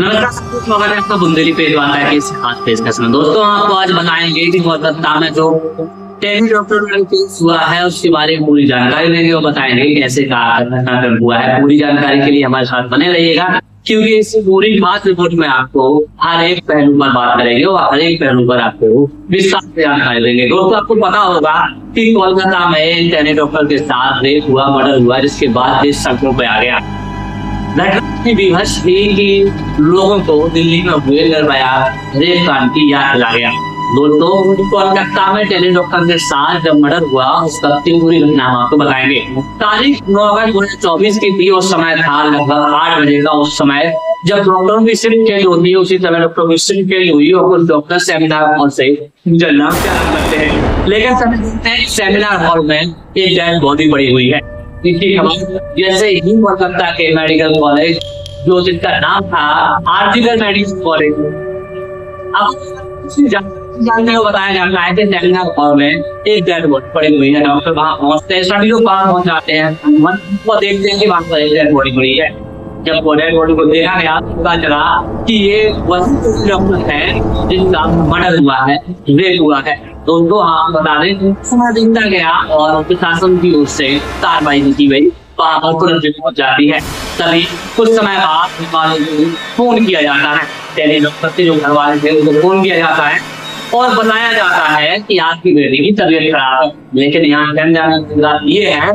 नमस्कार सबको, स्वागत है आपका बुंदेली पेज वाला के इस खास पेशकश में। दोस्तों आपको आज बताएंगे कि कोलकाता में जो टेली डॉक्टर केस हुआ है उसके बारे में पूरी जानकारी देंगे और बताएंगे कैसे घटना हुआ है। पूरी जानकारी के लिए हमारे साथ बने रहिएगा, क्योंकि इस पूरी बात रिपोर्ट में आपको हर एक पहलू पर बात करेंगे और हर एक पहलू पर आपको विस्तार से जानकारी देंगे। दोस्तों आपको पता होगा कि कोलकाता में टेली डॉक्टर के साथ रेप हुआ, मर्डर हुआ, जिसके बाद देश सड़कों पर आ गया। घटना की विवश थी कि लोगों को दिल्ली में हुए निर्भया रेप कांड की याद दिला गया। दोस्तों कोलकाता में टेली डॉक्टर के साथ जब मर्डर हुआ उसका पूरी घटना हम आपको बताएंगे। तारीख 9 अगस्त 2024 की थी। उस समय था लगभग 8 बजे का। उस समय जब डॉक्टरों की शिफ्ट चेंज होती है उसी समय डॉक्टरों की शिफ्ट चेंज हुई और कुछ डॉक्टर सेमिनार हॉल से निकलना करते हैं, लेकिन सेमिनार हॉल में एक डेड बॉडी पड़ी हुई है। इसकी खबर जैसे ही कोलकाता के मेडिकल कॉलेज जो जिसका नाम था आर्टिकल मेडिकल कॉलेज, अब जानने को बताया जाता है कि सेमिनार हॉल में एक डेड बॉडी पड़ी हुई है। डॉक्टर वहां पहुंचते हैं, सभी लोग वहां पहुंच जाते हैं, वो देखते हैं कि वहां पर एक डेड बॉडी पड़ी है। जब वो डेड बॉडी को देखा गया पता चला कि ये वही डॉक्टर है जिसका मर्डर हुआ है, रेप हुआ है। दोस्तों आप बता दें समय बीतता गया और प्रशासन की ओर से कार्रवाई की गई, वहां पर तुरंत पहुंच जाती है। तभी कुछ समय बाद फोन किया जाता है, टेली डॉक्टर के जो घर वाले थे उनको फोन किया जाता है और बताया जाता है कि आपकी बेटी की तबीयत खराब है। लेकिन यहाँ जाने की बात ये है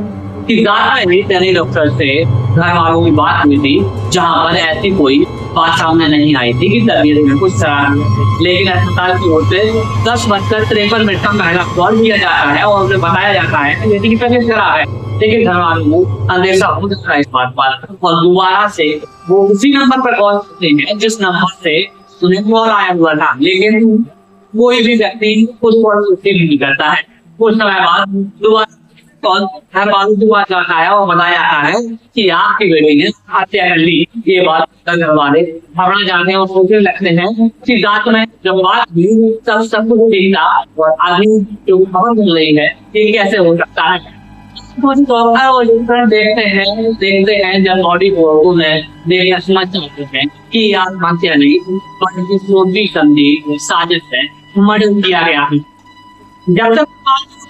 कि रात में ही टेली डॉक्टर से घर वालों की बात हुई थी, जहाँ पर ऐसी कोई बात सामने नहीं आई थी कि तबीयत में कुछ खराब है। लेकिन अस्पताल की ओर से 10:53 का पहला कॉल किया जाता है और उन्हें बताया जाता है कि बेटी की तबीयत खराब है। लेकिन घर वालों को अंदेशा हो जाता है इस बात पर और दोबारा से वो उसी नंबर पर कॉल करते हैं जिस नंबर से उन्हें कॉल आया हुआ था, लेकिन कोई भी व्यक्ति उस कॉल को रिसीव नहीं करता है। कुछ समय बाद दोबारा घर वालों की बात जाता है और बताया जाता है कि आपकी बेटी ने हत्या कर ली। ये बात घर वाले घबरा जाते हैं और सोचने लगते हैं कि रात में जब बात हुई तब सब कुछ ठीक था और अभी जो खबर मिल रही है ये कैसे हो सकता है। देखते हैं जब बॉडी को उन्हें देखना समझ जाते हैं कि यार हत्या नहीं बल्कि सोची समझी साजिश है, मर्डर किया गया है। जब तक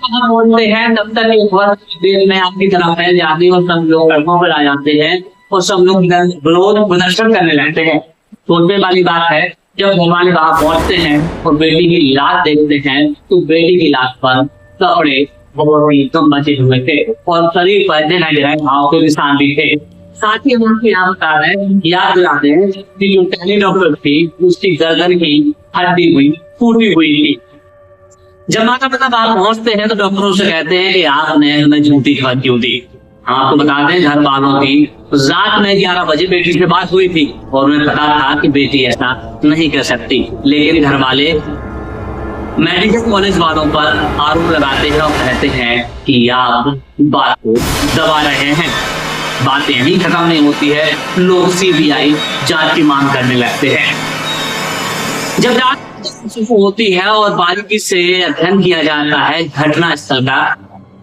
बोलते हैं तब तक एक वर्ष देश में आपकी तरफ फैल जाती है और सब लोग सड़कों पर आ जाते हैं और सब लोग विरोध प्रदर्शन करने लगते हैं। सोचने वाली बात है जब हमारे वहां पहुंचते हैं और बेटी की लाश देखते हैं तो बेटी की लाश पर कपड़े बहुत बचे हुए थे और शरीर पर जगह घाव के निशान भी थे। साथ ही हम आपको यहाँ बता रहे हैं, याद दिलाते हैं कि जो टेली डॉक्टर थी उसकी गर्दन की हड्डी हुई टूटी हुई थी। जब माता पिता बाहर पहुंचते हैं तो डॉक्टरों से कहते हैं कि आपने हमें झूठी खबर क्यों दी। आपको बताते हैं घर वालों की रात में 11 बजे बेटी से बात हुई थी और उन्हें पता था कि बेटी ऐसा नहीं कर सकती, लेकिन घर वाले मेडिकल कॉलेज वालों पर आरोप लगाते हैं और कहते हैं कि आप बात को दबा रहे हैं। बातें यही खत्म नहीं होती है, लोग सीबीआई जांच की मांग करने लगते हैं। जब होती है और बारीकी से अध्ययन किया जाता है घटना स्थल का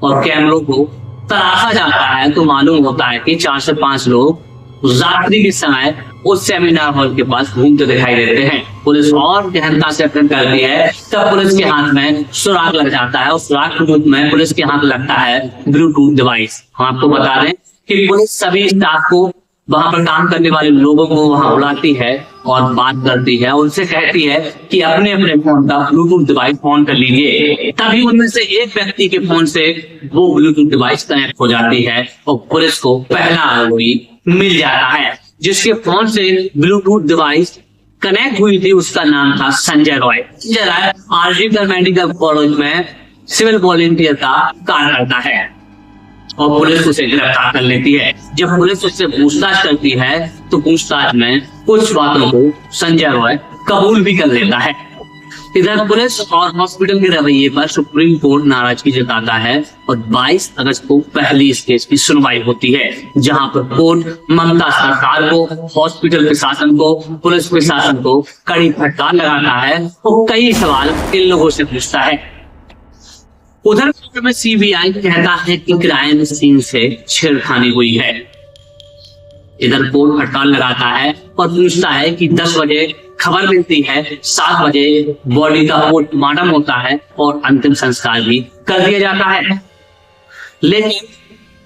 और कैमरों को तलाशा जाता है तो मालूम होता है कि 4 से 5 लोग रात्रि के समय उस सेमिनार हॉल के पास घूमते दिखाई देते हैं। पुलिस और गहनता से अध्ययन करती है तब पुलिस के हाथ में सुराग लग जाता है और सुराग के रूप में पुलिस के हाथ लगता है ब्लूटूथ डिवाइस। हम आपको बता दें कि पुलिस सभी स्टाफ को वहां पर काम करने वाले लोगों को वहां बुलाती है और बात करती है, उनसे कहती है कि अपने अपने फोन का ब्लूटूथ डिवाइस ऑन कर लीजिए। तभी उनमें से एक व्यक्ति के फोन से वो ब्लूटूथ डिवाइस कनेक्ट हो जाती है और पुलिस को पहला आरोपी मिल जाता है जिसके फोन से ब्लूटूथ डिवाइस कनेक्ट हुई थी। उसका नाम था Sanjay Roy. Sanjay Roy article medical college में सिविल वॉलंटियर का कार्य करता है और पुलिस उसे गिरफ्तार कर लेती है। जब पुलिस उससे पूछताछ करती है तो पूछताछ में कुछ बातों को संजय रॉय कबूल भी कर लेता है। इधर पुलिस और हॉस्पिटल के रवैये पर सुप्रीम कोर्ट नाराजगी जताता है और 22 अगस्त को पहली इस केस की सुनवाई होती है, जहां पर कोर्ट ममता सरकार को, हॉस्पिटल प्रशासन को, पुलिस प्रशासन को कड़ी फटकार लगाता है और कई सवाल इन लोगों से पूछता है। उधर में सीबीआई कहता है कि क्राइम सीन से छेड़खानी हुई है। इधर कोर्ट हड़ताल लगाता है और पूछता है कि 10 बजे खबर मिलती है, 7 बजे बॉडी का पोस्टमार्टम होता है और अंतिम संस्कार भी कर दिया जाता है। लेकिन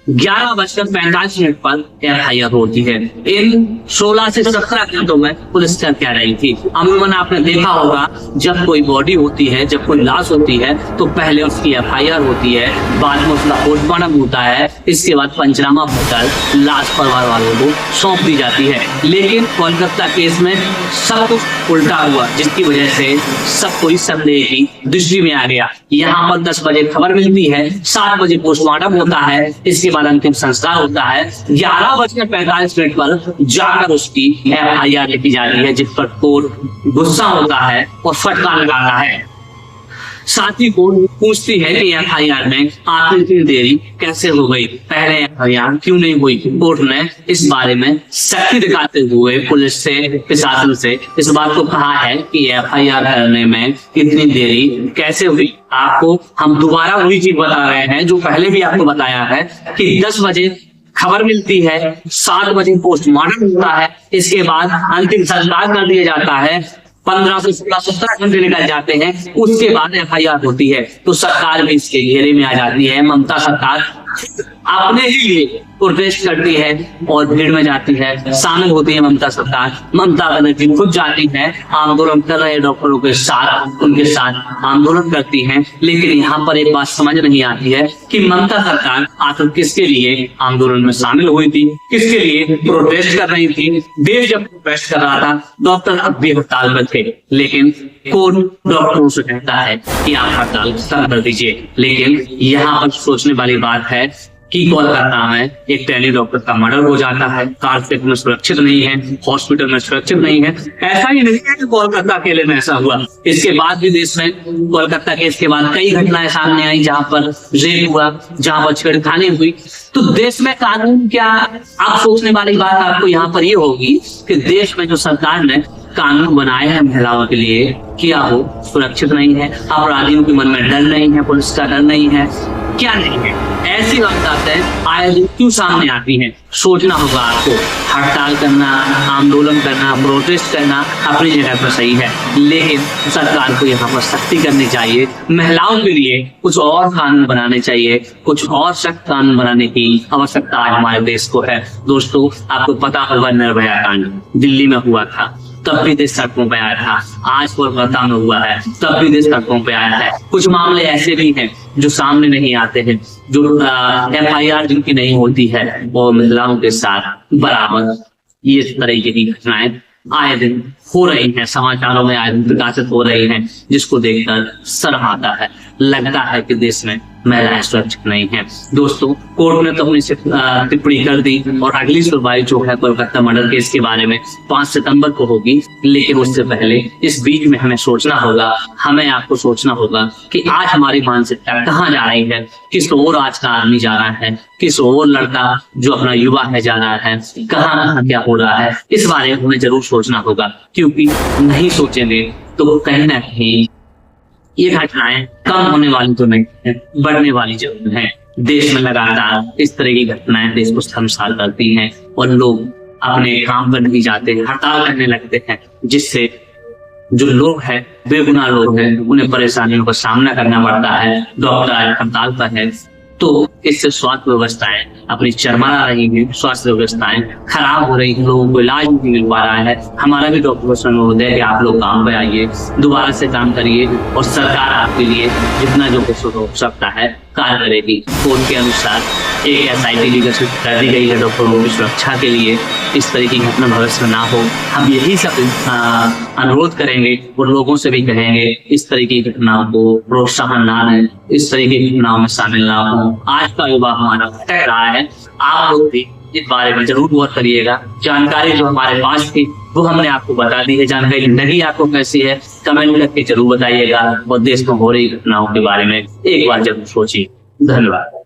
11:45 पर FIR होती है। इन 16 से 17 घंटों में पुलिस कर क्या रही थी? अमूमन आपने देखा होगा, जब कोई बॉडी होती है, जब कोई लाश होती है, तो पहले उसकी FIR होती है, बाद में उसका पोस्टमार्टम होता है, इसके बाद पंचनामा होकर लाश परिवार वालों को सौंप दी जाती है। लेकिन कोलकाता केस में सब कुछ उल्टा हुआ, जिसकी वजह से सब कोई संदेह की दृष्टि में आ गया। यहाँ पर 10 बजे खबर मिलती है, 7 बजे पोस्टमार्टम होता है, इसके बाद अंतिम संस्कार होता है। 11:45 पर जाकर उसकी FIR लिखी जाती है, जिस पर कोर्ट गुस्सा होता है और फटकार लगाता है। साथी को पूछती है कि FIR में आखिर इतनी देरी कैसे हो गई, पहले FIR क्यों नहीं हुई? कोर्ट ने इस बारे में सख्ती दिखाते हुए पुलिस से, प्रशासन से इस बात को कहा है कि FIR करने में इतनी देरी कैसे हुई। आपको हम दोबारा वही चीज बता रहे हैं जो पहले भी आपको बताया है कि 10 बजे खबर मिलती है, 7 बजे पोस्टमार्टम होता है, इसके बाद अंतिम संस्कार कर दिया जाता है, 15 से 17 घंटे निकल जाते हैं, उसके बाद FIR होती है। तो सरकार भी इसके घेरे में आ जाती है। ममता सरकार अपने ही लिए प्रोटेस्ट करती है और भीड़ में जाती है, शामिल होती है ममता सरकार। ममता बनर्जी खुद जाती है, आंदोलन कर रहे डॉक्टरों के साथ, उनके साथ आंदोलन करती हैं। लेकिन यहाँ पर एक बात समझ नहीं आती है कि ममता सरकार आखिर किसके लिए आंदोलन में शामिल हुई थी, किसके लिए प्रोटेस्ट कर रही थी। देश जब प्रोटेस्ट कर रहा था, डॉक्टर अब भी हड़ताल पर थे, लेकिन कोर्ट डॉक्टरों से कहता है कि आप हड़ताल कर दीजिए। लेकिन यहाँ पर सोचने वाली बात है कि कोलकाता में एक टेली डॉक्टर का मर्डर हो जाता है, कारपेट में सुरक्षित नहीं है, हॉस्पिटल में सुरक्षित नहीं है। ऐसा ही नहीं है कि कोलकाता अकेले में ऐसा हुआ, इसके बाद भी देश में कोलकाता केस के बाद कई घटनाएं सामने आई जहां पर रेप हुआ, जहां पर छेड़खानी हुई। तो देश में कानून क्या? आप सोचने वाली बात आपको यहाँ पर ये होगी कि देश में जो सरकार ने कानून बनाए हैं महिलाओं के लिए, क्या वो सुरक्षित नहीं है? अपराधियों के मन में डर नहीं है, पुलिस का डर नहीं है, क्या नहीं है? ऐसी बातें आए दिन क्यों सामने आती हैं? सोचना होगा आपको। हड़ताल करना, आंदोलन करना, प्रोटेस्ट करना अपनी जगह पर सही है, लेकिन सरकार को यहाँ पर सख्ती करनी चाहिए। महिलाओं के लिए कुछ और कानून बनाने चाहिए, कुछ और सख्त कानून बनाने की आवश्यकता आज हमारे देश को है। दोस्तों, आपको पता होगा निर्भया कांड दिल्ली में हुआ था, तब भी देश सड़कों पे आया था। आज कोलकाता में हुआ है, तब भी देश सड़कों पे आया है। कुछ मामले ऐसे भी हैं जो सामने नहीं आते हैं, जो FIR जिनकी नहीं होती है, वो महिलाओं के साथ बराबर ये तरीके की घटनाएं आए दिन हो रही हैं, समाचारों में आए दिन प्रकाशित हो रही हैं, जिसको देखकर शर्म आता है। लगता है कि देश में महिलाएं सुरक्षित नहीं है। दोस्तों, कोर्ट ने तो अपनी टिप्पणी कर दी और अगली सुनवाई जो है कोलकाता मर्डर केस के बारे में 5 सितंबर को होगी। लेकिन उससे पहले इस बीच में हमें सोचना होगा, हमें आपको सोचना होगा कि आज हमारी मानसिकता कहाँ जा रही है, किस ओर आज का आदमी जा रहा है, किस ओर लड़का जो अपना युवा है जा रहा है, कहाँ क्या हो रहा है। इस बारे में हमें जरूर सोचना होगा, क्योंकि नहीं सोचेंगे तो कहीं ना कहीं ये घटनाएं कम होने वाली तो नहीं है, बढ़ने वाली जरूर है। देश में लगातार इस तरह की घटनाएं देश को शर्मसार करती हैं और लोग अपने काम पर नहीं जाते, हड़ताल करने लगते हैं, जिससे जो लोग हैं, बेगुनाह लोग हैं, उन्हें परेशानियों का सामना करना पड़ता है। डॉक्टर हड़ताल पर है, तो इससे स्वास्थ्य व्यवस्थाएं अपनी चरमरा रही है, स्वास्थ्य व्यवस्थाएं खराब हो रही है, लोगों को इलाज नहीं मिल पा रहा है। हमारा भी डॉक्टर से अनुरोध है कि आप लोग काम पे आइए, दोबारा से काम करिए और सरकार आपके लिए जितना जो कुछ हो सकता है कार्य करेगी। कोर्ट के अनुसार एक SIT गठित कर दी गई है डॉक्टरों की सुरक्षा के लिए, इस तरह की घटना भविष्य में ना हो। हम यही सब अनुरोध करेंगे और लोगों से भी कहेंगे इस तरह की घटनाओं को प्रोत्साहन ना दें, इस तरह की घटनाओं में शामिल ना हो। आज का युवा हमारा भटक रहा है, आप लोग भी इस बारे में जरूर गौर करिएगा। जानकारी जो हमारे पास थी वो हमने आपको बता दी है। जानकारी लगी आपको कैसी है, कमेंट करके जरूर बताइएगा और देश में हो रही घटनाओं के बारे में एक बार जरूर सोचिए। धन्यवाद।